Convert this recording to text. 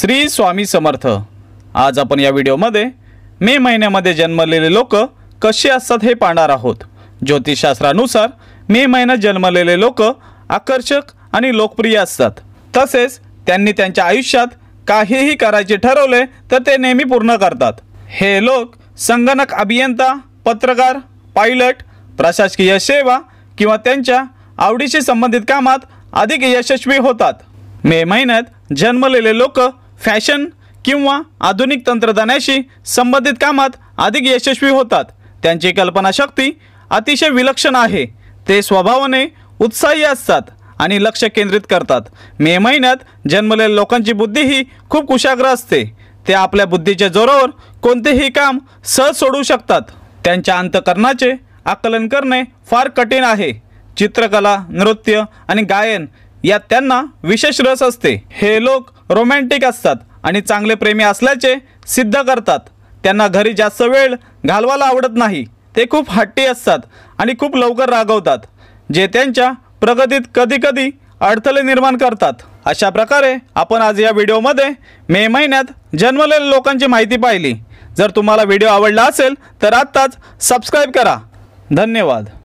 श्री स्वामी समर्थ। आज आपण या व्हिडिओमध्ये मे महिन्यामध्ये जन्मलेले लोक कसे असतात हे पाहणार आहोत। ज्योतिषशास्त्रानुसार मे महिन्यात जन्मलेले लोक आकर्षक आणि लोकप्रिय असतात। तसेच त्यांनी त्यांच्या आयुष्यात काहीही करायचे ठरवले तर ते नेहमी पूर्ण करतात। हे लोक संगणक अभियंता, पत्रकार, पायलट, प्रशासकीय सेवा किंवा त्यांच्या आवडीशी संबंधित कामात अधिक यशस्वी होतात। मे महिन्यात जन्मलेले लोक फॅशन किंवा आधुनिक तंत्रज्ञानाशी संबंधित कामात अधिक यशस्वी होतात। त्यांची कल्पनाशक्ती अतिशय विलक्षण आहे। ते स्वभावाने उत्साही असतात आणि लक्ष केंद्रित करतात। मे महिन्यात जन्मलेल्या लोकांची बुद्धी ही खूप कुशाग्र असते। ते आपल्या बुद्धीच्या जोरावर कोणतेही काम सहज सोडवू शकतात। त्यांच्या अंतःकरणाचे आकलन करणे फार कठीण आहे। चित्रकला, नृत्य आणि गायन यात त्यांना विशेष रस असते। हे लोक रोमॅन्टिक असतात आणि चांगले प्रेमी असल्याचे सिद्ध करतात। त्यांना घरी जास्त वेळ घालवायला आवडत नाही। ते खूप हट्टी असतात आणि खूप लवकर रागवतात, जे त्यांच्या प्रगतीत कधीकधी अडथळे निर्माण करतात। अशा प्रकारे आपण आज या व्हिडिओमध्ये मे महिन्यात जन्मलेल्या लोकांची माहिती पाहिली। जर तुम्हाला व्हिडिओ आवडला असेल तर आत्ताच सबस्क्राइब करा। धन्यवाद।